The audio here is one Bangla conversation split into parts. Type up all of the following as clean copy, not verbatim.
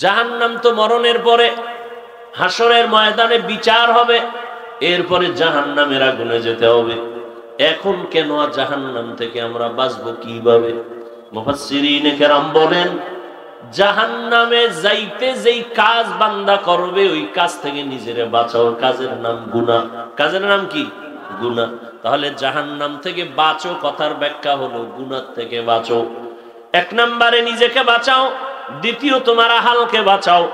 জাহান্নাম তো মরণের পরে হাসরের ময়দানে বিচার হবে, এরপরে জাহান্নামের আগুনে যেতে হবে। এখন কেন জাহান্নাম থেকে আমরা বাঁচবো কিভাবে? মুফাসসিরিনে কেরাম বলেন, জাহান্নামে যাইতে যেই কাজ বান্দা করবে ওই কাজ থেকে নিজেরে বাঁচাও। কাজের নাম গুনাহ। কাজের নাম কি? গুনাহ। তাহলে জাহান্নাম থেকে বাঁচো কথার ব্যাখ্যা হলো গুনাহ থেকে বাঁচো। এক নম্বরে নিজেকে বাঁচাও, দ্বিতীয় তোমার আহালকে বাঁচাও।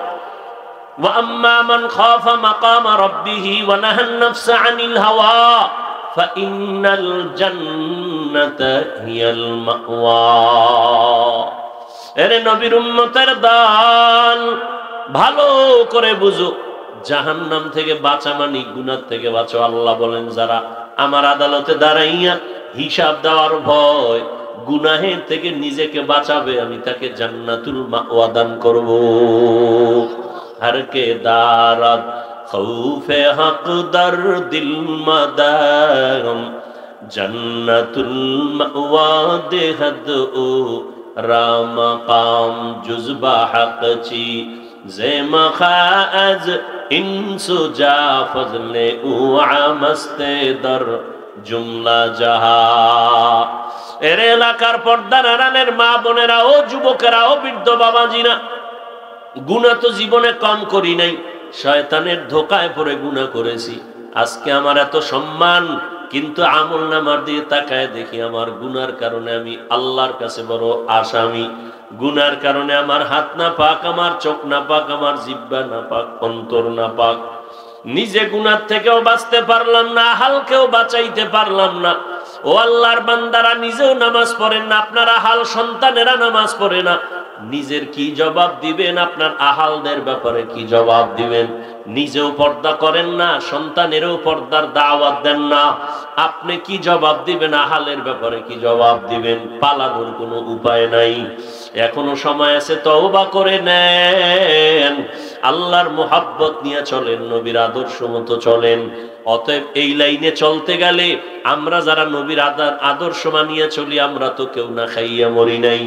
ওয়া আম্মা মান খাফা মাকামা রাব্বিহি ওয়া নাহান নাফসা আনিল হাওয়া ফাইন্নাল জান্নাতা হিয়াল মাওয়া। এরে নবীর উম্মতের দল, ভালো করে বুঝো, জাহান্নাম থেকে বাঁচা মানে গুনাহ থেকে বাঁচো। আল্লাহ বলেন, যারা আমার আদালতে দাঁড়াইয়া হিসাব দেওয়ার ভয় গুনাহের থেকে নিজেকে বাঁচাবে, আমি তাকে জান্নাতুল মাওয়া দান করব। हर के दारद खौफे हक दर दिल मदाम जन्नतुल मअवा देहद ओ राम काम जुज़बा हक ची जे मखाज इंसु जा फजले उ आमस्ते दर जुमला जहा। এরে এলাকার পর্দার আড়ালের মা বোনেরা, ও যুবকেরা, ও বৃদ্ধ বাবাজিরা, গুনাহ তো জীবনে কম করি নাই, শয়তানের ধোকায় পড়ে গুনাহ করেছি। আজকে আমার এত সম্মান, কিন্তু আমলনামার দিয়ে তাকায় দেখি আমার গুনার কারণে আমি আল্লাহর কাছে বড় আসামি। গুনার কারণে আমার হাত না পাক, আমার চোখ না পাক, আমার জিহ্বা না পাক, অন্তর না পাক। নিজে গুনার থেকেও বাঁচতে পারলাম না, আহালকেও বাঁচাইতে পারলাম না। ও আল্লাহর বান্দারা, নিজেও নামাজ পড়েন না, আপনার আহাল সন্তানেরা নামাজ পড়ে না, নিজের কি জবাব দিবেন? আপনার আহালদের ব্যাপারে কি জবাব দিবেন? নিজেও পর্দা করেন না, সন্তানেরও পর্দার দাওয়াত দেন না, আপনি কি জবাব দিবেন? আহালের ব্যাপারে কি জবাব দিবেন? পালানোর কোনো উপায় নাই। এখনো সময় আছে, তওবা করে নেন, আল্লাহর মুহাব্বত নিয়ে চলেন, নবীর আদর্শ মতো চলেন। অতএব এই লাইনে চলতে গেলে আমরা যারা নবীর আদর্শ মানিয়ে চলি, আমরা তো কেউ না খাইয়া মরি নাই,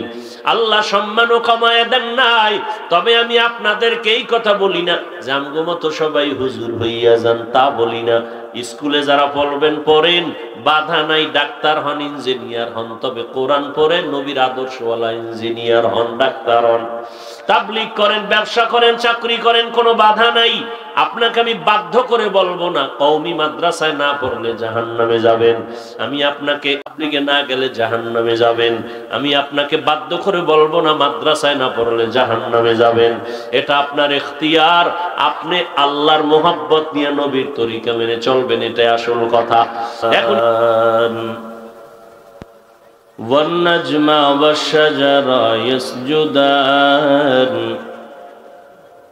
আল্লাহ সম্মানও কমায় দেন নাই। তবে আমি আপনাদেরকে এই কথা বলি না যে আমগো মতো সবাই হুজুর হইয়া যান, তা বলি না। স্কুলে যারা পড়বেন পড়েন, বাধা নাই, ডাক্তার হন, ইঞ্জিনিয়ার হন, তবে কোরআন পড়েন, নবীর আদর্শওয়ালা ইঞ্জিনিয়ার হন, ডাক্তার হন। তাবলীগ করেন, ব্যবসা করেন, চাকরি করেন, কোনো বাধা নাই। আপনাকে আমি বাধ্য করে বলবো না কওমি মাদ্রাসায় না পড়লে জাহান্নামে যাবেন, আমি আপনাকে তাবলীগে না গেলে জাহান্নামে যাবেন। আমি আপনাকে বাধ্য করে বলবো না মাদ্রাসায় না পড়লে জাহান্নামে যাবেন। এটা আপনার ইখতিয়ার, আপনি আল্লাহর মুহাব্বত নিয়ে নবীর তরিকা মেনে চলবেন, এটাই আসল কথা। এখন والنجم والشجر يسجدان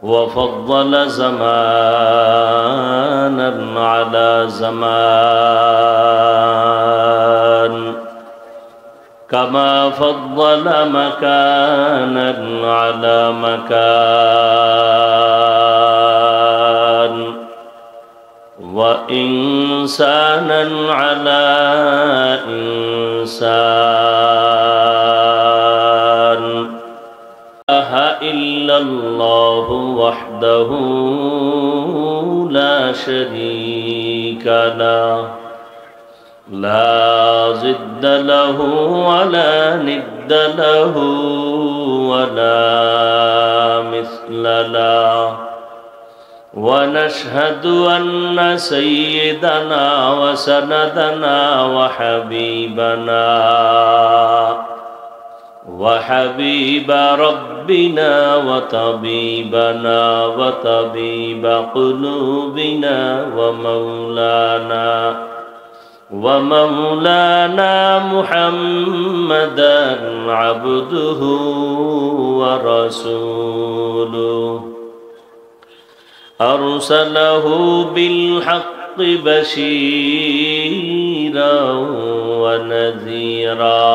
وفضل زمانا على زمان كما فضل مكانا على مكان وإنسانا على إنسان لا إله إلا الله وحده لا شريك له لا ضد له ولا ند له ولا مثل له ونشهد أن سيدنا وسندنا وحبيب ربنا وطبيبنا وطبيب قلوبنا ومولانا محمدا عبده ورسوله أرسله بالحق بشيرا ونذيرا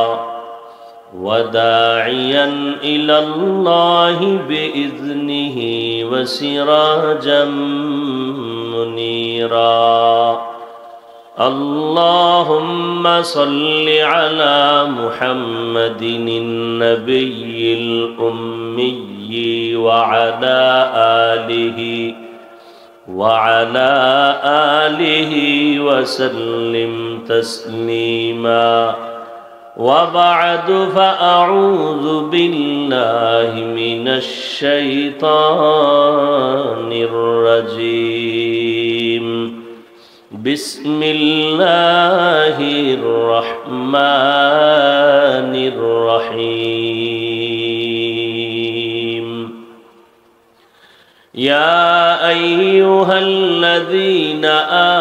وداعيا إلى الله بإذنه وسراجا منيرا اللهم صل على محمد النبي الأمي وعلى آله وسلم تسليما وبعد فأعوذ بالله من الشيطان الرجيم بسم الله الرحمن الرحيم يا أيها الذين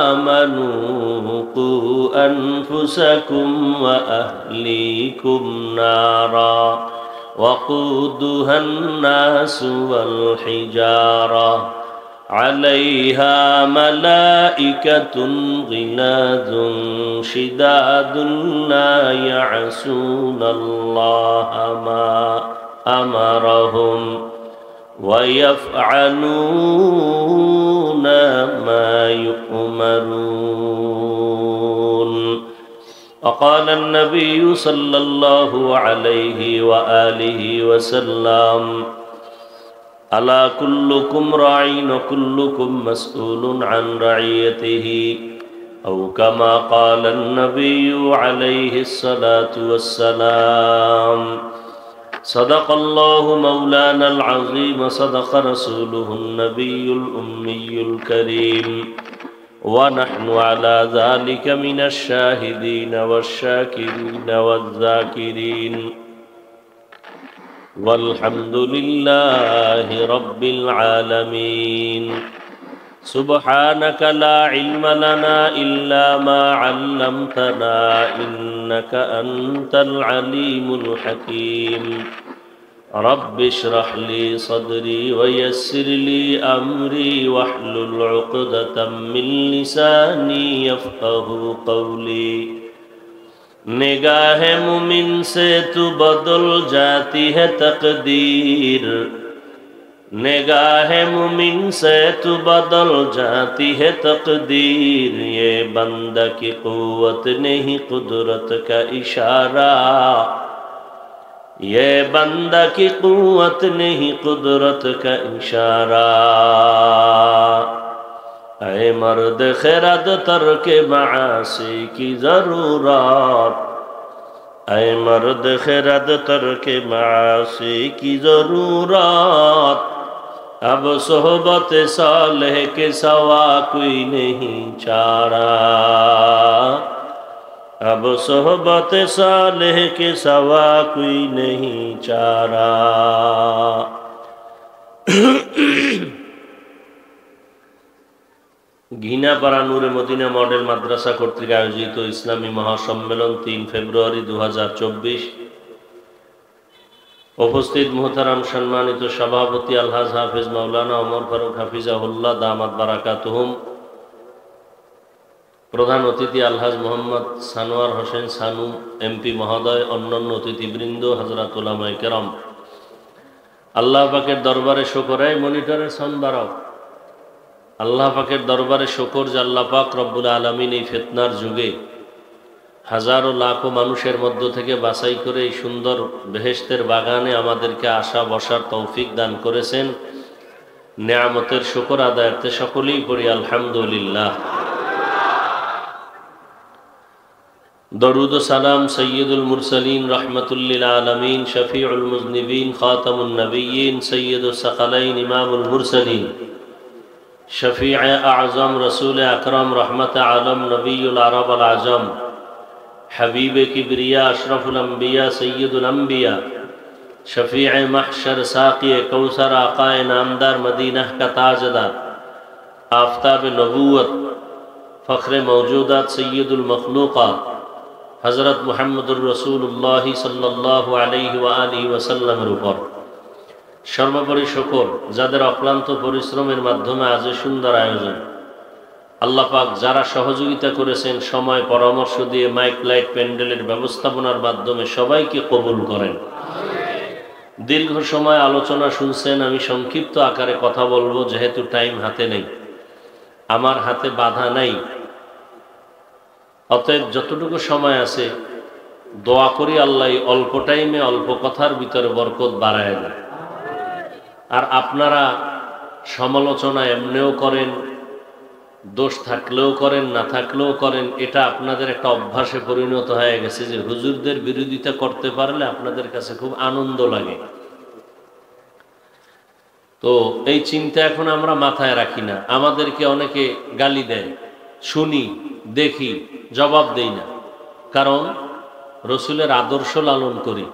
آمنوا قوا أنفسكم وأهليكم نارا وقودها الناس والحجارة عليها ملائكة غلاظ شداد لا يعصون الله ما أمرهم ويفعلون ما يؤمرون وقال النبي صلى الله عليه وآله وسلم ألا كلكم راع وكلكم مسؤول عن رعيته أو كما قال النبي عليه الصلاة والسلام صدق الله مولانا العظيم صدق رسوله النبي الأمي الكريم ونحن على ذلك من الشاهدين والشاكرين والذاكرين والحمد لله رب العالمين سبحانك لا علم لنا إلا ما علمتنا إنك أنت العليم الحكيم رب اشرح لي صدري ويسر لي أمري واحلل عقدة من لساني يفقه قولي निगाह मुमिन से तू बदल जाती है तकदीर निगाह मुमिन से तू बदल जाती है तकदीर ये बंदा की कुव्वत नहीं कुदरत का इशारा ये बंदा की कुव्वत नहीं कुदरत का इशारा ऐ मर्द खैरत तर्क मासी की ज़रूरत ऐ मर्द खैरत तर्क मासी की ज़रूरत अब सोहबत सालेह के सवा कोई नहीं चारा अब सोहबत सालेह के सवा कोई नहीं चारा ঘিনাপাড়া নূরে মদিনা মডেল মাদ্রাসা কর্তৃক আয়োজিত ইসলামী মহাসম্মেলন 3 ফেব্রুয়ারি 2024 উপস্থিত মুহতারাম সম্মানিত সভাপতি আলহাজ হাফেজ মাওলানা ওমর ফারুক হাফিজাহুল্লাহ দামাত বারাকাতুহুম প্রধান অতিথি আলহাজ মোহাম্মদ সানোয়ার হোসেন সানু এমপি মহোদয় অন্যান্য অতিথিবৃন্দ হযরত উলামায়ে কেরাম আল্লাহ পাকের দরবারে শুকর এই মনিটরের সাউন্ড বাড়াও আল্লাহ পাকের দরবারে শুকর যে আল্লাহ পাক রব্বুল আলামিন এই ফিতনার যুগে হাজারো লাখো মানুষের মধ্য থেকে বাছাই করে এই সুন্দর বেহেশতের বাগানে আমাদেরকে আসা বসার তৌফিক দান করেছেন নিয়ামতের শুকর আদায়ার্থে সকলেই পড়ি আলহামদুলিল্লাহ দরুদ ও সালাম সৈয়দুল মুরসালিন রাহমাতুল লিল আলামিন শফিউল মুজনিবিন খাতামুন নবিয়্যিন সৈয়দুস সাকালাইন ইমামুল মুরসালিন शफीअ आज़म रसूल अकरम रहमत आलम नबीउल अरब अल आज़म हबीब किबरिया अशरफुल अंबिया सय्यदुल अंबिया शफीअ महशर साक़ी कौसर आक़ाए नामदार मदीना का ताजदार आफ्ताब नबूवत फ़ख्र मौजूदात सय्यदुल मखलूक़ात हज़रत मुहम्मदुर रसूलुल्लाह सल्लल्लाहु अलैहि व आलिहि वसल्लमेर ऊपर সর্বোপরি শুকর যাদের অক্লান্ত পরিশ্রমের মাধ্যমে আজ সুন্দর আয়োজন আল্লাহ পাক যারা সহযোগিতা করেছেন সময় পরামর্শ দিয়ে মাইক লাইট প্যান্ডেলের ব্যবস্থাপনার মাধ্যমে সবাইকে কবুল করেন দীর্ঘ সময় আলোচনা শুনছেন আমি সংক্ষিপ্ত আকারে কথা বলবো যেহেতু টাইম হাতে নেই আমার হাতে বাধা নাই অতএব যতটুকু সময় আছে দোয়া করি আল্লাহ অল্প টাইমে অল্প কথার ভিতরে বরকত বাড়ায় দেয় আর আপনারা সমালোচনা এমনিও করেন, দোষ থাকলেও করেন, না থাকলেও করেন। এটা আপনাদের একটা অভ্যাসে পরিণত হয়ে গেছে যে হুজুরদের বিরোধিতা করতে পারলে আপনাদের কাছে খুব আনন্দ লাগে। তো এই চিন্তা এখন আমরা মাথায় রাখি না। আমাদেরকে অনেকে গালি দেয়, শুনি, দেখি, জবাব দেই না, কারণ রসুলের আদর্শ লালন করি।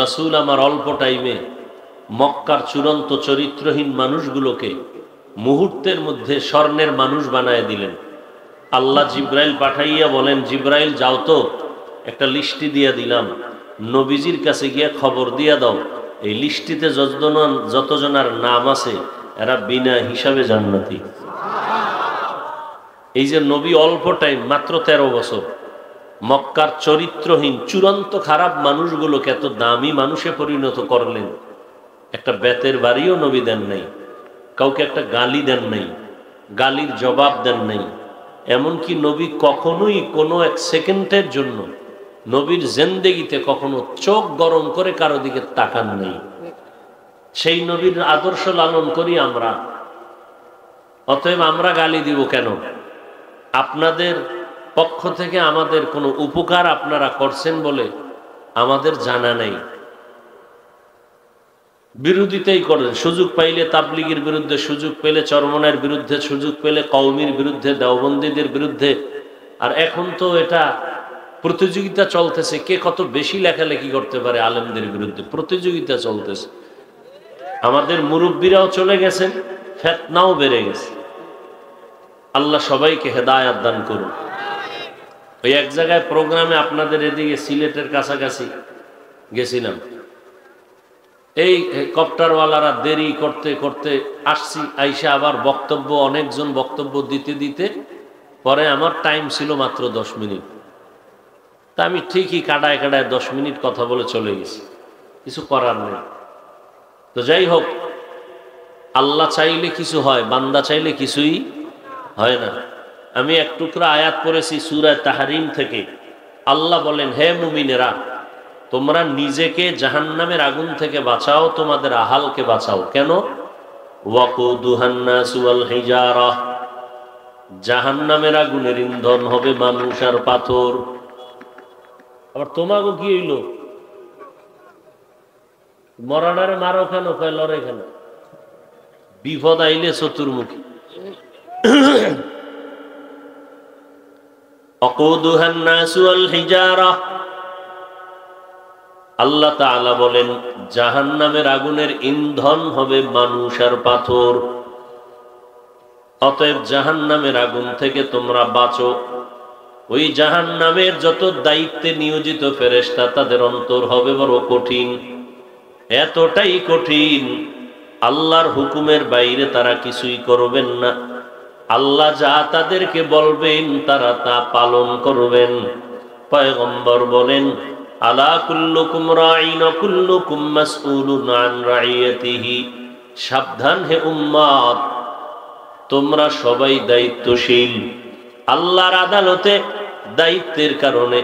রসুল আমার অল্প টাইমে মক্কার চূড়ান্ত চরিত্রহীন মানুষগুলোকে মুহূর্তের মধ্যে স্বর্ণের মানুষ বানায় দিলেন। আল্লাহ জিব্রাইল পাঠাইয়া বলেন, জিব্রাইল যাও তো, একটা লিস্টি দিয়া দিলাম, নবীজির কাছে গিয়া খবর দিয়া দাও, এই লিস্টিতে যতজনার নাম আছে এরা বিনা হিসাবে জান্নাতি। এই যে নবী অল্প টাইম, মাত্র 13 বছর, মক্কার চরিত্রহীন চূড়ান্ত খারাপ মানুষগুলোকে এত দামি মানুষে পরিণত করলেন। একটা বেতের বাড়িও নবী দেন নাই, কাউকে একটা গালি দেন নাই, গালির জবাব দেন নাই। এমনকি নবী কখনোই কোনো এক সেকেন্ডের জন্য নবীর জিন্দেগিতে কখনো চোখ গরম করে কারো দিকে তাকান নেই। সেই নবীর আদর্শ লালন করি আমরা। অতএব আমরা গালি দিব কেন? আপনাদের পক্ষ থেকে আমাদের কোনো উপকার আপনারা করছেন বলে আমাদের জানা নেই, বিরোধিতাই করেন। সুযোগ পাইলে তাবলিগের বিরুদ্ধে, সুযোগ পেলে চরমনের বিরুদ্ধে, সুযোগ পেলে কওমির বিরুদ্ধে, দেওবন্দীদের বিরুদ্ধে। আর এখন তো এটা প্রতিযোগিতা চলতেছে, কে কত বেশি লেখালেখি করতে পারে আলেমদের বিরুদ্ধে, প্রতিযোগিতা চলতেছে। আমাদের মুরব্বীরাও চলে গেছেন, ফিতনাও বেড়ে গেছে। আল্লাহ সবাইকে হেদায়েত দান করুন। ওই এক জায়গায় প্রোগ্রামে আপনাদের এদিকে সিলেটের কাছাকাছি গেছিলাম, এই কপ্টারওয়ালারা দেরি করতে করতে আসছি, আইসা আবার বক্তব্য, অনেকজন বক্তব্য দিতে দিতে পরে আমার টাইম ছিল মাত্র 10 মিনিট। তা আমি ঠিকই কাটায় কাটায় 10 মিনিট কথা বলে চলে গেছি, কিছু করার নেই। তো যাই হোক, আল্লাহ চাইলে কিছু হয়, বান্দা চাইলে কিছুই হয় না। আমি এক টুকরা আয়াত পড়েছি সূরা তাহরিম থেকে। আল্লাহ বলেন, হে মুমিনেরা, তোমরা নিজেকে জাহান্নামের আগুন থেকে বাঁচাও, তোমাদের আহালকে বাঁচাও। কেন? ওয়াকুদুহান নাসু ওয়াল হিজারা, জাহান্নামের আগুনের ইন্ধন হবে মানুষ আর পাথর। আবার তোমাকে কি হইল? মরানারে মারো কেন? কয় লড়ে কেন? বিপদ আইলে চতুর্মুখী। ওয়াকুদুহান নাসু ওয়াল হিজারা, আল্লাহ তাআলা বলেন জাহান্নামের আগুনের ইন্ধন হবে মানুষ আর পাথর। অতএব জাহান্নামের আগুন থেকে তোমরা বাঁচো। ওই জাহান্নামের যত দায়িত্বে নিয়োজিত ফেরেশতা, তাদের অন্তর হবে বড় কঠিন, এতটাই কঠিন আল্লাহর হুকুমের বাইরে তারা কিছুই করবেন না। আল্লাহ যা তাদেরকে বলবেন তারা তা পালন করবেন। পয়গম্বর বলেন, আলা কুল্লুকুম রাঈন ওয়া কুল্লুকুম মাসউলুন আন রাইয়াতিহি, সাবধান হে উম্মত, তোমরা সবাই দায়িত্বশীল। আল্লাহর আদালতে দায়িত্বের কারণে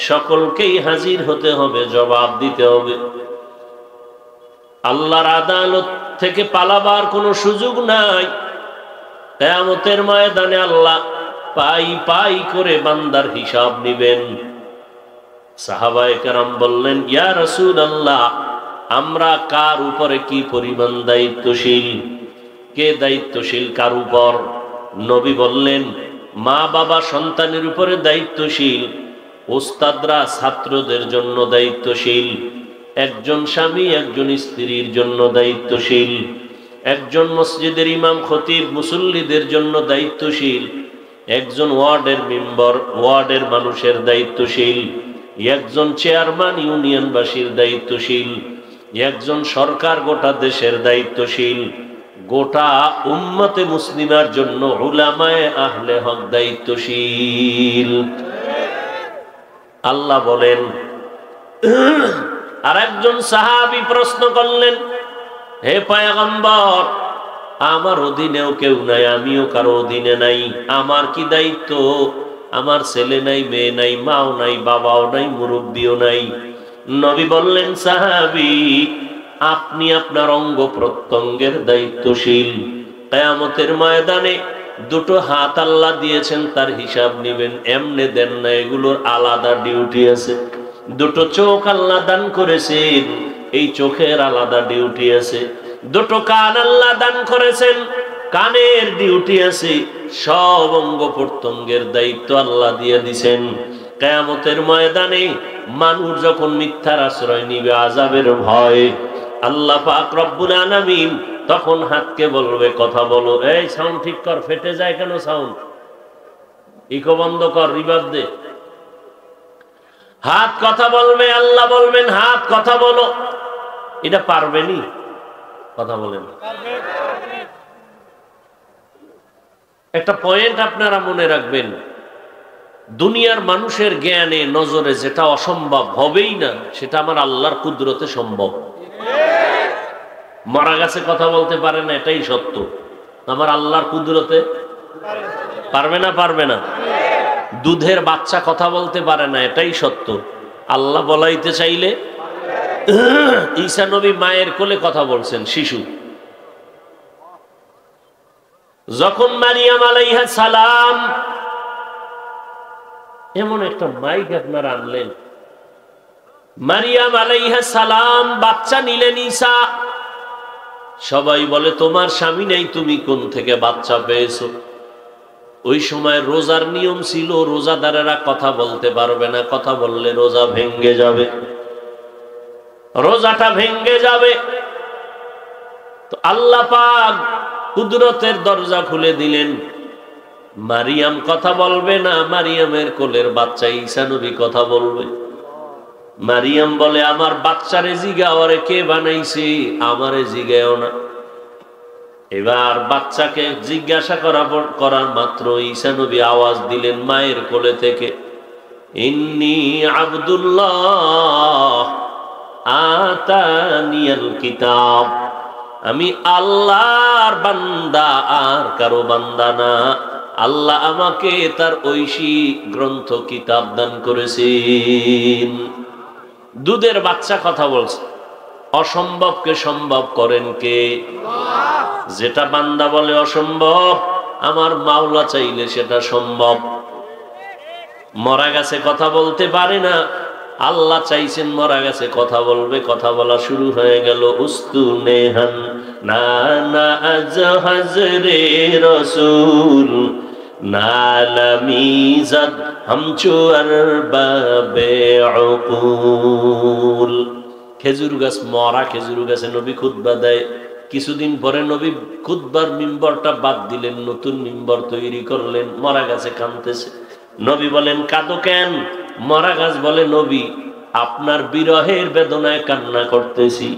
সকলকেই হাজির হতে হবে, জবাব দিতে হবে। আল্লাহর আদালত থেকে পালাবার কোনো সুযোগ নাই। কিয়ামতের ময়দানে আল্লাহ পাই পাই করে বান্দার হিসাব নেবেন। সাহাবায়ে কেরাম বললেন, ইয়া রাসূলুল্লাহ, আমরা কার উপরে কি পরিমাণ দায়িত্বশীল? কে দায়িত্বশীল কার উপর? নবী বললেন, মা বাবা সন্তানের উপরে দায়িত্বশীল, ওস্তাদরা ছাত্রদের জন্য দায়িত্বশীল, একজন স্বামী একজন স্ত্রীর জন্য দায়িত্বশীল, একজন মসজিদের ইমাম খতিব মুসল্লিদের জন্য দায়িত্বশীল, একজন ওয়ার্ডের মেম্বার ওয়ার্ডের মানুষের দায়িত্বশীল, একজন চেয়ারম্যান ইউনিয়নবাসীর দায়িত্বশীল, একজন সরকার গোটা দেশের দায়িত্বশীল, গোটা উম্মতে মুসলিমার জন্য উলামায়ে আহলে হক দায়িত্বশীল। আল্লাহ বলেন। আর একজন সাহাবী প্রশ্ন করলেন, হে পয়গম্বর, আমার অধীনেও কেউ নাই, আমিও কারো অধীনে নাই, আমার কি দায়িত্ব? আমার ছেলে নাই, মেয়ে নাই, মাও নাই, বাবাও নাই, মুরব্বিও নাই। নবী বললেন, সাহাবী, আপনি আপনার অঙ্গ প্রত্যঙ্গের দায়িত্বশীল। কিয়ামতের ময়দানে দুটো হাত আল্লাহ দিয়েছেন, তার হিসাব নিবেন, এমনে দেন না, এগুলোর আলাদা ডিউটি আছে। দুটো চোখ আল্লাহ দান করেছেন, এই চোখের আলাদা ডিউটি আছে। দুটো কান আল্লাহ দান করেছেন, কানের ডিউটি আছে। সব অঙ্গ প্রত্যঙ্গের দায়িত্ব আল্লাহ দিয়ে দিছেন। কিয়ামতের ময়দানে মানুষ যখন মিথ্যার আশ্রয় নিবে, আযাবের ভয়, আল্লাহ পাক রব্বুল আলামিন তখন হাতকে বলবে কথা বলো। এই সাউন্ড ঠিক কর, ফেটে যায় কেন সাউন্ড, ইকো বন্ধ কর, রিভার্ব দে। হাত কথা বলবে, আল্লাহ বলবেন হাত কথা বলো। এটা পারবেনি? কথা বলেন। একটা পয়েন্ট আপনারা মনে রাখবেন, দুনিয়ার মানুষের জ্ঞানে নজরে যেটা অসম্ভব হবেই না, সেটা আমার আল্লাহর কুদরতে সম্ভব। মারা গেছে কথা বলতে পারে না, এটাই সত্য। আমার আল্লাহর কুদরতে পারবে না? পারবে না। দুধের বাচ্চা কথা বলতে পারে না, এটাই সত্য। আল্লাহ বলাইতে চাইলে, ঈসা নবী মায়ের কোলে কথা বলছেন, শিশু। যখন মারিয়াম আলাইহিস সালাম, এমন একটা মাইক আপনারা আনলেন, মারিয়াম আলাইহিস সালাম বাচ্চা নিলেন ঈসা। সবাই বলে তোমার স্বামী নেই, তুমি কোন থেকে বাচ্চা পেয়েছো? ওই সময় রোজার নিয়ম ছিল, রোজাদারেরা কথা বলতে পারবে না, কথা বললে রোজা ভেঙ্গে যাবে, রোজাটা ভেঙ্গে যাবে। তো আল্লাহ পাক কুদরতের দরজা খুলে দিলেন, মারিয়াম কথা বলবে না, মারিয়ামের কোলের বাচ্চা ঈসা নবী কথা বলবে। মারিয়াম বলে আমার বাচ্চারে জিগাও, আরে কে বানাইছে, আমারে জিগাও না। এবার বাচ্চাকে জিজ্ঞাসা করার মাত্র ঈসা নবী আওয়াজ দিলেন মায়ের কোলে থেকে, ইন্নী আব্দুল্লাহ আতানিয়াল কিতাব, আমি আল্লাহর বান্দা, আর কারো বান্দা না। আল্লাহ আমাকে তার ঐশী গ্রন্থ কিতাব দান করেছেন। দুধের বাচ্চা কথা বলছে। অসম্ভবকে সম্ভব করেন কে? যেটা বান্দা বলে অসম্ভব, আমার মাওলা চাইলে সেটা সম্ভব। মরা গেছে কথা বলতে পারে না, আল্লাহ চাইছেন মরা গেছে কথা বলবে, কথা বলা শুরু হয়ে গেল। উস্তুনেহান নানা আজ হাজরে রসুল নালামিজাদ হামচু আরবাবে উকুল। খেজুর গাছ, মরা খেজুর গাছে নবী খুতবা দেয়। কিছুদিন পরে নবী খুতবার মিম্বরটা বাদ দিলেন, নতুন মিম্বর তৈরি করলেন। মরা গাছে কাঁদতেছে। নবী বলেন কাঁদো কেন? মরা গাছ বলে নবী আপনার বিরহের বেদনায় কান্না করতেছি।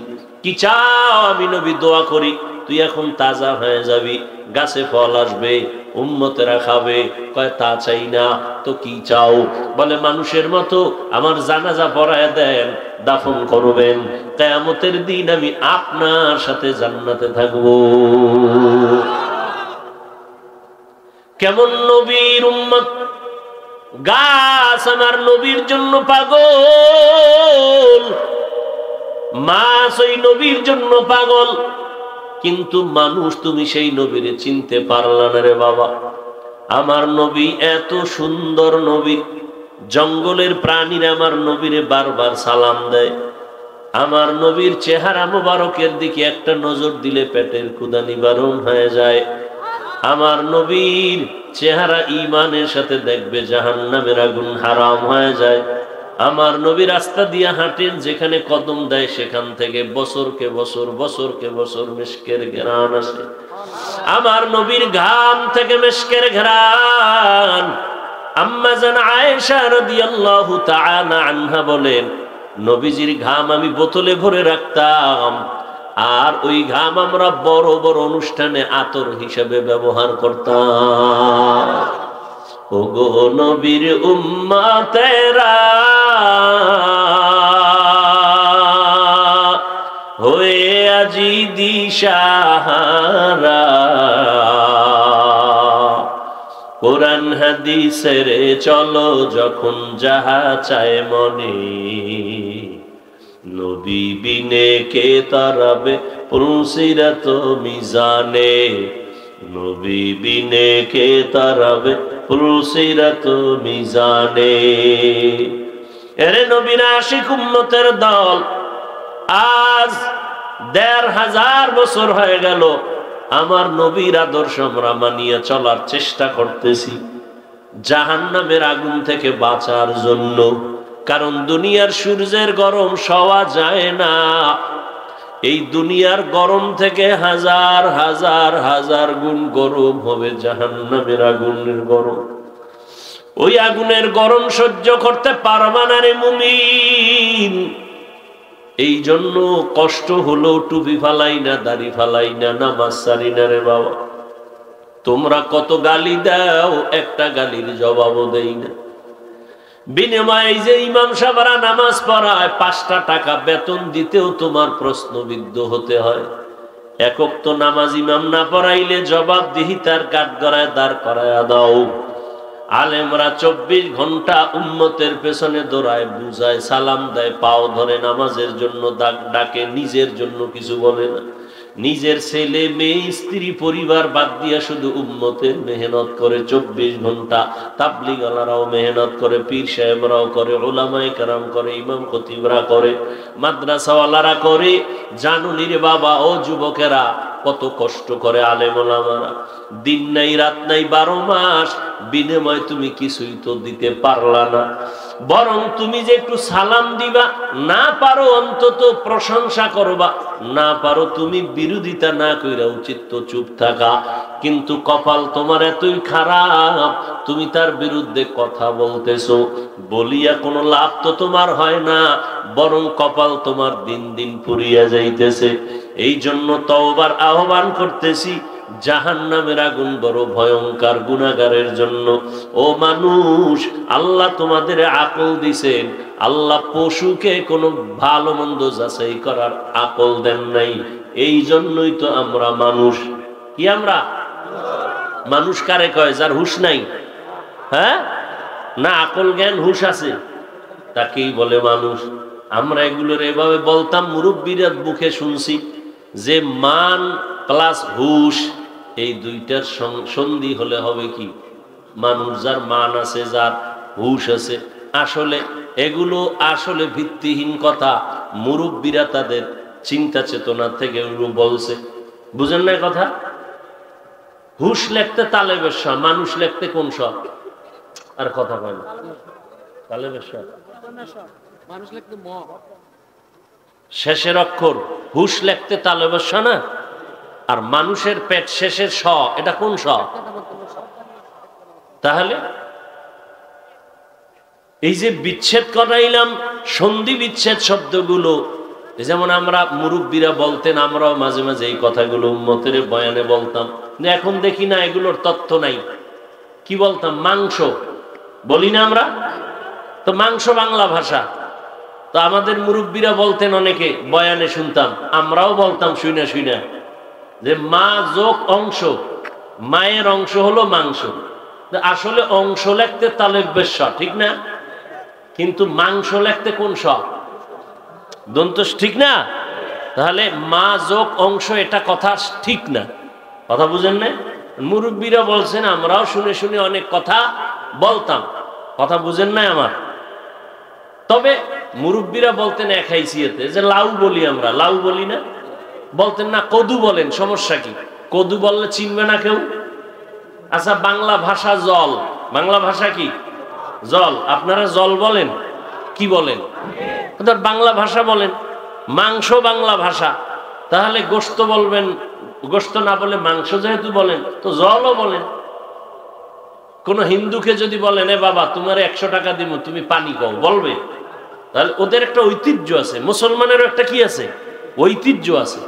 কি চাও? আমি নবী দোয়া করি তুই এখন তাজা হয়ে যাবি, গাছে ফল আসবে, উম্মতেরা খাবে। কয় তা চাই না তো কি চাও? বলে মানুষের মতো আমার জানাজা পড়ায় দেন, দাফন করবেন, কিয়ামতের দিন আমি আপনার সাথে জান্নাতে থাকবো। কেমন নবীর উম্মত! গাছ আমার নবীর জন্য পাগল, মাছ ওই নবীর জন্য পাগল, কিন্তু মানুষ তুমি সেই নবীরে চিনতে পারলা না রে বাবা। আমার নবী এত সুন্দর নবী, জঙ্গলের প্রাণীরা আমার নবীরে বারবার সালাম দেয়। আমার নবীর চেহারা মোবারকের দিকে একটা নজর দিলে পেটের ক্ষুধা নিবারণ হয়ে যায়। আমার নবীর চেহারা ঈমানের সাথে দেখবে জাহান্নামের আগুন হারাম হয়ে যায়। আমার নবী রাস্তা দিয়ে হাঁটেন, যেখানে কদম দেয় সেখান থেকে বছরকে বছর, বছরকে বছর মিশকের ঘ্রাণ আসে। আমার নবীর ঘাম থেকে মিশকের ঘ্রাণ। আম্মা জান আয়েশা রাদিয়াল্লাহু তাআলা আনহা বলেন, নবীজির ঘাম আমি বোতলে ভরে রাখতাম, আর ওই ঘাম আমরা বড় বড় অনুষ্ঠানে আতর হিসেবে ব্যবহার করতাম। ওগো নবীর উম্মতেরা হয়ে আজি দিশাহারা, কোরআন হাদিসের চলো যখন যাহা চায় মনে, নবী বিনে কে তারাবে পুলসিরাত মিজানে, নবী বিনে কে তারাবে পুলসিরাত মিজানে। এরে নবীর আশিক উম্মতের দল, আজ ১৫০০ বছর হয়ে গেল আমার নবীর আদর্শ আমরা মানিয়ে চলার চেষ্টা করতেছি জাহান্নামের আগুন থেকে বাঁচার জন্য। কারণ দুনিয়ার সূর্যের গরম সওয়া যায় না, এই দুনিয়ার গরম থেকে হাজার হাজার হাজার গুণ গরম হবে জাহান্নামের আগুনের গরম। ওই আগুনের গরম সহ্য করতে পারবা না রে মুমিন। এই জন্য কষ্ট হলো টুপি ফালাই না, দাড়ি ফালাই না, নামাজ সারি না রে বাবা। তোমরা কত গালি দাও, একটা গালির জবাবও দেই না। বিনিময়ে যে ইমাম সাহেবরা নামাজ পড়ায় ৫টা টাকা বেতন দিতেও তোমার প্রশ্নবিদ্ধ হতে হয়। একক তো নামাজ ইমাম না পড়াইলে জবাবদিহিতার কাঠগড়ায় দাঁড় করায়া দাও। আলেমরা ২৪ ঘন্টা উম্মতের পেছনে দৌড়ায়, বুঝায়, সালাম দেয়, পাও ধরে নামাজের জন্য ডাকে, নিজের জন্য কিছু বলে না। নিজের ছেলে মেয়ে স্ত্রী পরিবার বাদ দিয়া শুধু উম্মতের মেহনত করে ২৪ ঘন্টা। তাবলীগওয়ালারাও মেহনত করে, পীর সাহেবরাও করে, উলামায়ে কেরাম করে, ইমাম খতিবরা করে, মাদ্রাসাওয়ালারা করে। জানুনি রে বাবা ও যুবকেরা, কত কষ্ট করে আলেম ওলামারা। দিন নাই রাত নাই ১২ মাস, বিনিময় তুমি কিছুই তো দিতে পারলা না। বরং তুমি যে একটু সালাম দিবা, না পারো অন্তত প্রশংসা করবা, না পারো তুমি বিরোধিতা না কইরা উচিত তো চুপ থাকা। কিন্তু কপাল তোমার এতই খারাপ, তুমি তার বিরুদ্ধে কথা বলতেছো, বলিয়া কোনো লাভ তো তোমার হয় না, বরং কপাল তোমার দিন দিন পুড়িয়া যাইতেছে। এই জন্য তওবার আহ্বান করতেছি, জাহান্নামের আগুন বড় ভয়ঙ্কর গুনাহগারের জন্য। ও মানুষ, আল্লাহ তোমাদের আকল দিছেন, আল্লাহ পশুকে কোনো ভালো মন্দ যাচাই করার আকল দেন নাই। এই জন্যই তো আমরা মানুষ। কি আমরা মানুষ কারে কয়? যার হুঁশ নাই, হ্যাঁ না আকল জ্ঞান হুঁশ আছে তাকেই বলে মানুষ। আমরা এগুলোর এভাবে বলতাম, মুরব্বীরা মুখে শুনছি যে মান প্লাস হুশ এই দুইটার সন্ধি হলে হবে কি মানুষ। যার মান আছে, যার হুশ আছে। আসলে এগুলো আসলে ভিত্তিহীন কথা, মুরব্বীরা তাদের চিন্তা চেতনা থেকে এগুলো বলছে। বুঝেন না কথা? হুশ লেখতে তালেবের শ, মানুষ লেখতে কোন শ? আর কথা কয় না, তালেবের শ, মানুষ লিখতে ম, শেষের অক্ষর। হুশ লিখতে তালেবের শ না, আর মানুষের পেট শেষের শ, এটা কোন শ? তাহলে এই যে বিচ্ছেদ করাইলাম, সন্ধি বিচ্ছেদ শব্দগুলো, যেমন আমরা মুরব্বীরা বলতেন, আমরাও মাঝে মাঝে এই কথাগুলো উম্মতের বয়ানে বলতাম। এখন দেখি না এগুলোর তথ্য নাই। কি বলতাম? মাংস বলি না আমরা? তো মাংস বাংলা ভাষা। তো আমাদের মুরব্বীরা বলতেন, অনেকে বয়ানে শুনতাম, আমরাও বলতাম শুইনা শুইনা, যে মা যোগ অংশ, মায়ের অংশ হলো মাংস। আসলে অংশ লেখতে তালেবের শ, ঠিক না? কিন্তু মাংস লেখতে কোন শ? দন্ত, ঠিক না? তাহলে মা যোগ অংশ, এটা কথা ঠিক না। কথা বুঝেন না? মুরব্বীরা বলছেন, আমরাও শুনে শুনে অনেক কথা বলতাম। কথা বুঝেন না আমার? তবে মুরব্বীরা বলতেন এক হাইসিয়তে, যে লাউ বলি আমরা, লাউ বলি না? বলতেন না কদু বলেন, সমস্যা কি? কদু বললে চিনবে না কেউ। আচ্ছা, বাংলা ভাষা জল, বাংলা ভাষা কি? জল। আপনারা জল বলেন? কি বলেন? বাংলা ভাষা বলেন। মাংস বাংলা ভাষা, তাহলে গোশত বলবেন, গোশত না বলে মাংস যেহেতু বলেন, তো জলও বলেন। কোন হিন্দুকে যদি বলেন, এ বাবা তোমার ১০০ টাকা দিব, তুমি পানি খাও, বলবে? তাহলে ওদের একটা ঐতিহ্য আছে। মুসলমানেরও একটা কি আছে? ঐতিহ্য আছে।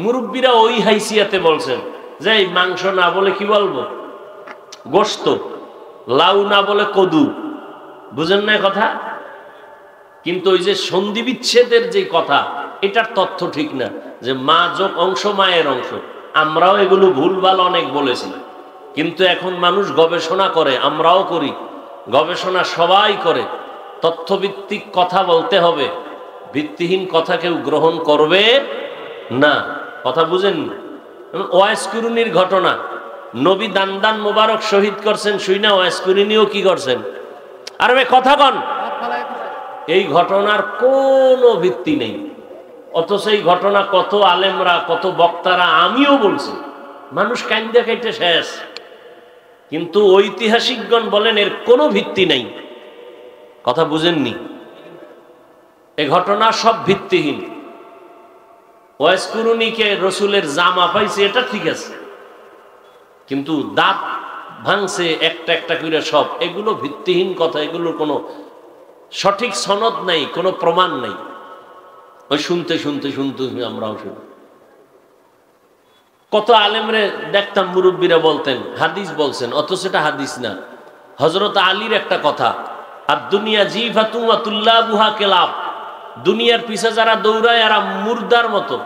মুরব্বীরা ওই হাইসিয়াতে বলছেন যে এই মাংস না বলে কি বলবো? গোশত। লাউ না বলে কদু। বুঝেন না কথা? কিন্তু ওই যে সন্ধি বিচ্ছেদের যে কথা, এটার তথ্য ঠিক না, যে মা যোগ অংশ, মায়ের অংশ। আমরাও এগুলো ভুলভাল অনেক বলেছি, কিন্তু এখন মানুষ গবেষণা করে, আমরাও করি, গবেষণা সবাই করে। তথ্যভিত্তিক কথা বলতে হবে, ভিত্তিহীন কথা কেউ গ্রহণ করবে না। কথা বুঝেন? ওয়াইস কুরুনির ঘটনা, নবী দান মোবারক শহীদ করছেন, শুই না ওয়াইস কুরুনিও কি করছেন? আর কথা কন, এই ঘটনার কোনো ভিত্তি নেই, অথচ এই ঘটনা কত আলেমরা, কত বক্তারা, আমিও বলছি, মানুষ কাইন্দা খাইতে শেষ, কিন্তু ঐতিহাসিকগণ বলেন এর কোনো ভিত্তি নেই। কথা বুঝেননি? এ ঘটনা সব ভিত্তিহীন। ওয়াইস কুরুনিকে রসুলের জামা পাইছে, এটা ঠিক আছে, কিন্তু দাঁত ভাঙছে একটা একটা করে সব, এগুলো ভিত্তিহীন কথা, এগুলোর কোনো সঠিক সনদ নাই, কোনো প্রমাণ নাই। ওই শুনতে শুনতে শুনতে আমরাও শুনি। কত আলেমরে দেখতাম মুরব্বীরা বলতেন হাদিস বলছেন, অথচ এটা হাদিস না। হযরত আলীর একটা কথা, আর দুনিয়া জিফাতুম ওয়া তুল্লাবুহা কেলাব, দুনিয়ার পিছে যারা দৌড়ায় এরা মুর্দার মতো,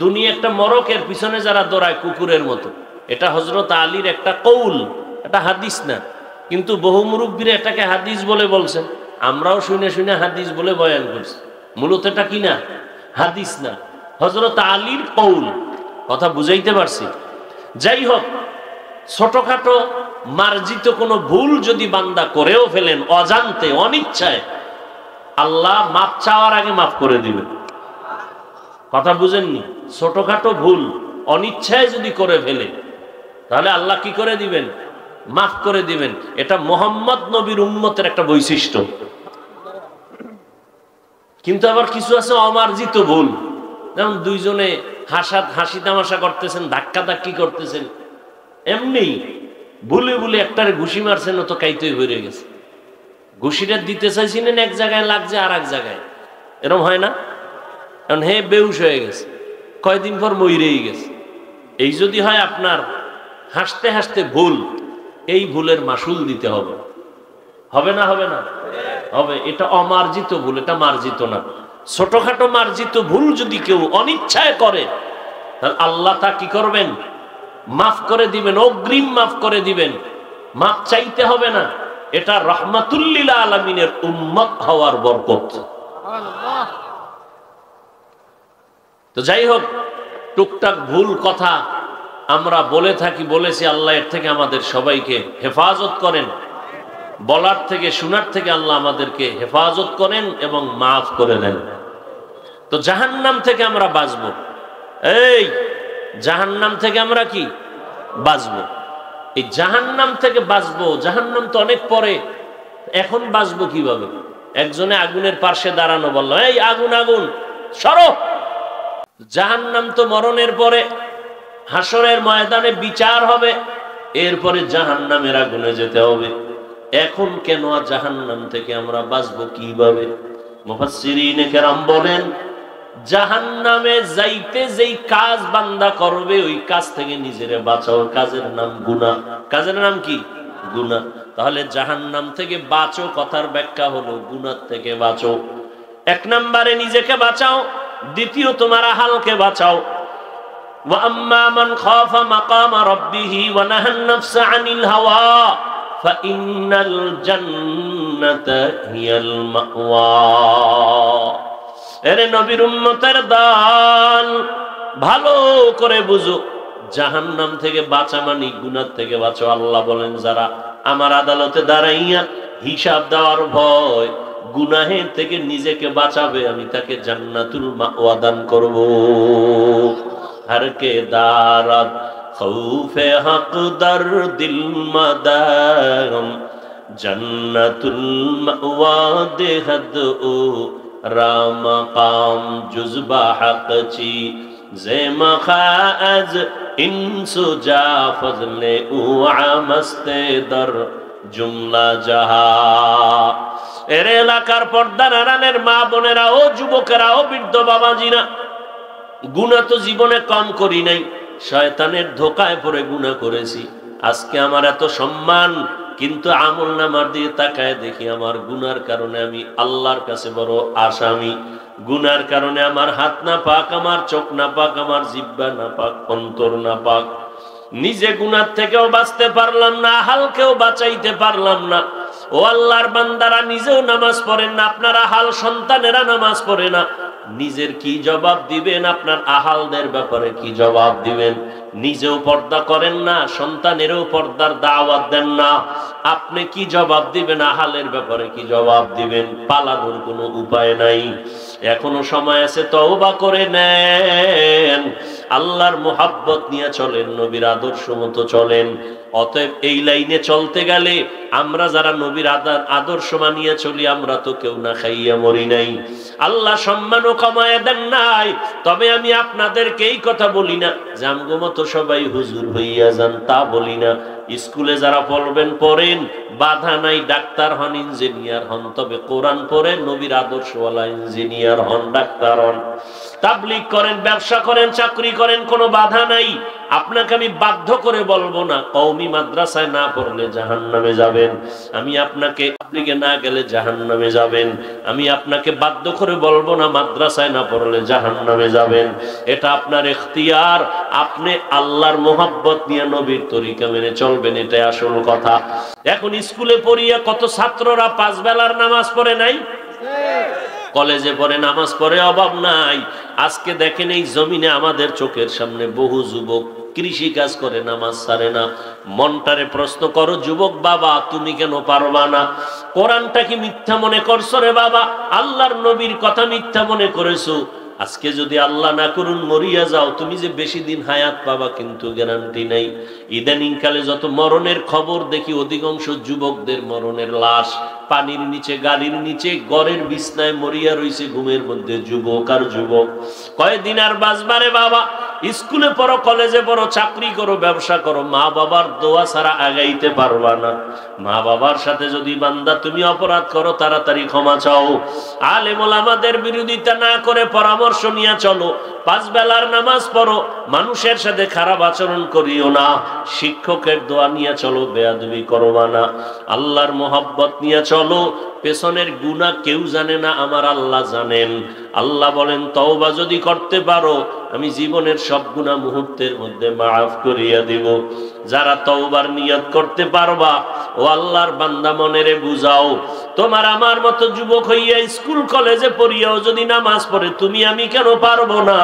দুনিয়া একটা মরকের পিছনে যারা দৌড়ায় কুকুরের মতো। এটা হযরত আলীর একটা কৌল, এটা হাদিস না, কিন্তু বহু মুরব্বীরা এটাকে হাদিস বলে বলছেন। আমরাও শুনে শুনে হাদিস বলে বয়ান করছি, মূলত এটা কি না, হাদিস না, হযরত আলীর কৌল। কথা বুঝাইতে পারছি? যাই হোক, ছোটখাটো মার্জিত কোনো ভুল যদি বান্দা করেও ফেলেন অজান্তে, অনিচ্ছায়, আল্লাহ মাপ চাওয়ার আগে মাফ করে দিবেন। কথা বুঝেননি? ছোটখাটো ভুল অনিচ্ছায় যদি করে ফেলে, তাহলে আল্লাহ কি করে দিবেন? মাফ করে দিবেন। এটা মুহাম্মদ নবীর উম্মতের একটা বৈশিষ্ট্য। কিন্তু আবার কিছু আছে অমার্জিত ভুল, যেমন দুইজনে হাসি তামাশা করতেছেন, ধাক্কা ধাক্কি করতেছেন, এমনি ভুলে ভুলে একটারে ঘুষি মারছেন, ও তো কাইতেই হয়ে গেছে। ঘুষিটা দিতে চাইছিলেন এক জায়গায়, লাগছে আর এক জায়গায়, এরকম হয় না? কারণ হে বেহুশ হয়ে গেছে, কয়দিন পর মইরেই গেছে। এই যদি হয় আপনার হাসতে হাসতে ভুল, এই ভুলের মাসুল দিতে হবে। হবে না? হবে না? হবে। এটা অমার্জিত ভুল, এটা মার্জিত না। ছোটখাটো মার্জিত ভুল যদি কেউ অনিচ্ছায় করে, তাহলে আল্লাহ তা কি করবেন? মাফ করে দিবেন, অগ্রিম মাফ করে দিবেন। মাফ চাইতে হবে না। এটা রাহমাতুল লিল আলামিনের উম্মত হওয়ার বরকত। তো যাই হোক, টুকটাক ভুল কথা আমরা বলে থাকি, বলেছি। আল্লাহ এর থেকে আমাদের সবাইকে হেফাজত করেন, বলার থেকে শোনার থেকে আল্লাহ আমাদেরকে হেফাজত করেন এবং মাফ করে দেন। তো জাহান্নাম থেকে আমরা বাঁচবো, এই জাহান্নাম থেকে আমরা কি বাঁচবো? এই জাহান্নাম থেকে বাঁচবো, জাহান্নাম তো অনেক পরে, এখন বাঁচবো কিভাবে? একজনে আগুনের পাশে দাঁড়ানো বলল, এই আগুন আগুন সরো। জাহান্নাম তো মরণের পরে হাসরের ময়দানে বিচার হবে, এরপরে জাহান্নামের আগুনে যেতে হবে। এখন কেন জাহান্নাম থেকে আমরা বাঁচবো কিভাবে? মুফাসসিরিনে কেরাম বলেন, জাহান্নামে যাইতে যেই কাজ বান্দা করবে, ওই কাজ থেকে নিজেরে বাঁচাও। কাজের নাম গুনাহ। কাজের নাম কি? গুনাহ। তাহলে জাহান্নাম থেকে বাঁচো কথার ব্যাখ্যা হলো গুনাহ থেকে বাঁচো। এক নম্বরে নিজেকে বাঁচাও, দ্বিতীয় তোমার আহালকে বাঁচাও। ওয়া আম্মা মান খাফা মাকামা রাব্বিহি ওয়া নাহান নাফসা আনিল হাওয়া ফাইন্নাল জান্নাতা হিয়াল মাওয়া। এরে নবীর উম্মতের দল, ভালো করে বুঝো, জাহান্নাম থেকে বাঁচা মানে গুনাহ থেকে বাঁচো। আল্লাহ বলেন, যারা আমার আদালতে দাঁড়াইয়া হিসাব দেওয়ার ভয় গুনাহের থেকে নিজেকে বাঁচাবে, আমি তাকে জান্নাতুল মাওয়া দান করব। हर के दारद खौफे हक दर दिल मदाम जन्नतुल मअवा देहद ओ रामकाम जुज़बा हक ची जे मखाज इंसु जा फजले उ आमस्ते दर जुमला जहा। এর এলাকার পর্দার আড়ালের মা বোনেরা, ও যুবকেরা, ও বৃদ্ধ বাবাজিরা, গুনাহ তো জীবনে কম করি নাই, শয়তানের ধোকায় পড়ে গুনাহ করেছি। আজকে আমার এত সম্মান, কিন্তু আমলনামার দিয়ে তাকায় দেখি আমার গুনার কারণে আমি আল্লাহর কাছে বড় আসামি। গুনার কারণে আমার হাত না পাক, আমার চোখ না পাক, আমার জিহ্বা না পাক, অন্তর না পাক। নিজে গুনার থেকেও বাঁচতে পারলাম না, হালকেও বাঁচাইতে পারলাম না। ও আল্লাহর বান্দারা নিজেও নামাজ পড়েন না, আপনার আহাল সন্তানেরা নামাজ পড়ে না, নিজের কি জবাব দিবেন? আপনার আহালদের ব্যাপারে কি জবাব দিবেন? নিজেও পর্দা করেন না, সন্তানেরও পর্দার দাওয়াত দেন না, আপনি কি জবাব দিবেন? আহালের ব্যাপারে কি জবাব দিবেন? পালানোর কোনো উপায় নাই। এখনো সময় আছে, তওবা করে নেন, আল্লাহর মুহাব্বত নিয়ে চলেন, নবীর আদর্শ মতো চলেন। অতএব এই লাইনে চলতে গেলে আমরা যারা নবীর আদর্শ মানিয়ে চলি, আমরা তো কেউ না খাইয়া মরি নাই, আল্লাহ সম্মানও কমায় দেন নাই। তবে আমি আপনাদেরকে এই কথা বলি না যে আমগো মতো সবাই হুজুর হইয়া যান, তা বলি না। স্কুলে যারা পড়বেন পড়েন, বাধা নাই, ডাক্তার হন, ইঞ্জিনিয়ার হন, তবে কোরআন পড়েন, নবীর আদর্শওয়ালা ইঞ্জিনিয়ার হন, ডাক্তার হন। তাবলীগ করেন, ব্যবসা করেন, চাকরি করেন, কোনো বাধা নাই। আপনাকে আমি বাধ্য করে বলবো না কওমি মাদ্রাসায় না পড়লে জাহান্নামে যাবেন, আমি আপনাকে তাবলীগে না গেলে জাহান্নামে যাবেন, আমি আপনাকে বাধ্য করে বলবো না মাদ্রাসায় না পড়লে জাহান্নামে যাবেন। এটা আপনার ইখতিয়ার, আপনি আল্লাহর মুহাব্বত নিয়ে নবীর তরিকা মেনে চলবেন, এটাই আসল কথা। এখন স্কুলে পড়িয়া কত ছাত্ররা 5 বেলার নামাজ পড়ে নাই, কলেজে পড়ে, নামাজ পড়ে, অভাব নাই। আজকে দেখেন এই জমিনে আমাদের চোখের সামনে বহু যুবক কৃষি কাজ করে, নামাজ ছাড়ে না। মনটারে প্রশ্ন করো, যুবক বাবা তুমি কেন পারবা না? কোরআনটা কি মিথ্যা মনে করছো রে বাবা? আল্লাহর নবীর কথা মিথ্যা মনে করেছো? আজকে যদি আল্লাহ না করুন মরিয়া যাও, তুমি যে বেশি দিন হায়াত পাবা কিন্তু গ্যারান্টি নাই। ইদানিং কালে যত মরণের খবর দেখি, অধিকাংশ যুবকদের মরণের লাশ পানির নিচে, গাড়ির নিচে, ঘরের বিছনায় মরিয়া রইছে ঘুমের মধ্যে, যুবক আর যুবক। কয়দিন আর বাঁচবারে বাবা? স্কুলে পড়ো, কলেজে পড়ো, চাকরি করো, ব্যবসা করো, মা বাবার দোয়া ছাড়া আগাইতে পারবা না। মা বাবার সাথে যদি বান্দা তুমি অপরাধ করো, তাড়াতাড়ি ক্ষমা চাও। আলেম ওলামাদের বিরোধিতা না করে পরামর্শ নিয়ে চলো, 5 বেলার নামাজ পড়ো, মানুষের সাথে খারাপ আচরণ করিও না, শিক্ষকের দোয়া নিয়ে চলো, বেয়াদবি করবা না, আল্লাহর মোহাব্বত নিয়ে চলো। পেছনের গুনাহ কেউ জানে না, আমার আল্লাহ জানেন। আল্লাহ বলেন তওবা যদি করতে পারো, আমি জীবনের সব গুনাহ মুহূর্তের মধ্যে মাফ করিয়া দিব। যারা তওবার নিয়ত করতে পারবা, ও আল্লাহর বান্দা মনেরে বুঝাও, তোমার আমার মতো যুবক হইয়া স্কুল কলেজে পড়িয়াও যদি নামাজ পড়ে, তুমি আমি কেন পারবো না?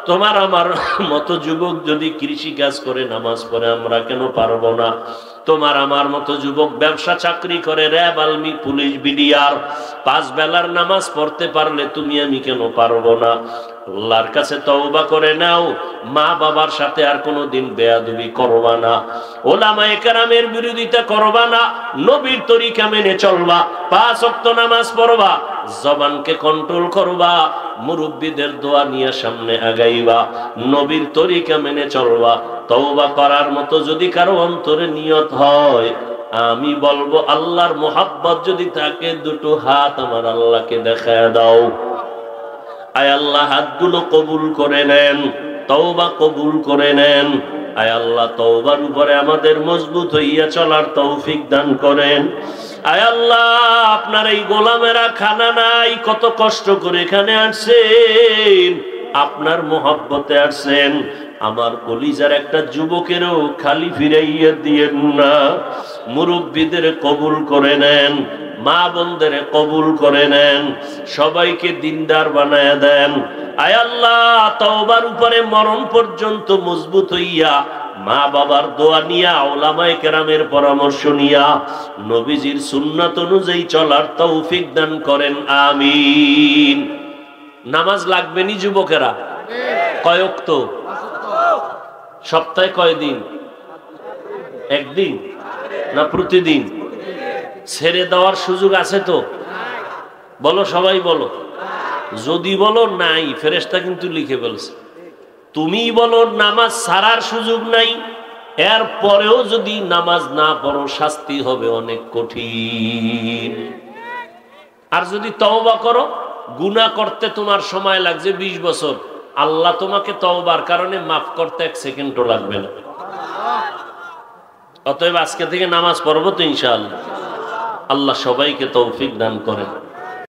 তোমার আমার মতো যুবক যদি কৃষি কাজ করে, নামাজ পড়ে, আমরা কেন পারবো না? তোমার আমার মতো যুবক ব্যবসা চাকরি করে, র্যাব, আর্মি, পুলিশ, বিডিআর, 5 বেলার নামাজ পড়তে পারলে তুমি আমি কেন পারবো না? আল্লাহর কাছে তওবা করে নাও, মা বাবার সাথে আর কোনোদিন বেয়াদবি করবা না, ওলামায়ে কেরামের বিরোধিতা করবা না, নবীর তরিকা মেনে চলবা, 5 ওয়াক্ত নামাজ পড়বা, জবানকে কন্ট্রোল করবা, মুরব্বিদের দোয়া নিয়ে সামনে আগাইবা, নবীর তরিকা মেনে চলবা। তওবা করার মতো যদি কারো অন্তরে নিয়ত হয়, আমি বলবো আল্লাহর মোহাব্বত যদি থাকে, 2টো হাত আমার আল্লাহকে দেখায় দাও। আয় আল্লাহ হাতগুলো কবুল করে নেন, তওবা কবুল করে নেন। আয় আল্লাহ তওবার উপরে আমাদের মজবুত হইয়া চলার তৌফিক দান করেন। আয় আল্লাহ আপনার এই গোলামেরা খানা নাই, কত কষ্ট করে এখানে আসছেন, আপনার মোহাব্বতে আসছেন। আমার কলিজার একটা যুবকেরও খালি ফিরাইয়া দিয়েন না। মুরব্বীদের কবুল করে নেন, মা বোনদের কবুল করে নেন, সবাইকে দিনদার বানায়া দেন। আয় আল্লাহ তওবার উপরে মরণ পর্যন্ত মজবুত হইয়া, মা বাবার দোয়া নিয়া, ওলামায়ে কেরামের পরামর্শ নিয়া, নবীজির সুন্নাত অনুযায়ী চলার তৌফিক দান করেন, আমিন। নামাজ লাগবে নি যুবকেরা? কয় ওয়াক্ত? সপ্তাহে কয়দিন? একদিন না প্রতিদিন? ছেড়ে দেওয়ার সুযোগ আছে তো? বলো, সবাই বলো। যদি বলো নাই, ফেরেশতা কিন্তু লিখে বলছে। তুমি বলো নামাজ ছাড়ার সুযোগ নাই, এর পরেও যদি নামাজ না পড়ো শাস্তি হবে অনেক কঠিন। আর যদি তওবা করো, গুনাহ করতে তোমার সময় লাগছে 20 বছর, আল্লাহ তোমাকে তওবার কারণে মাফ করতে 1 সেকেন্ডও লাগবে না। অতএব আজকে থেকে নামাজ পড়বো তো ইনশাআল্লাহ। আল্লাহ সবাইকে তৌফিক দান করেন।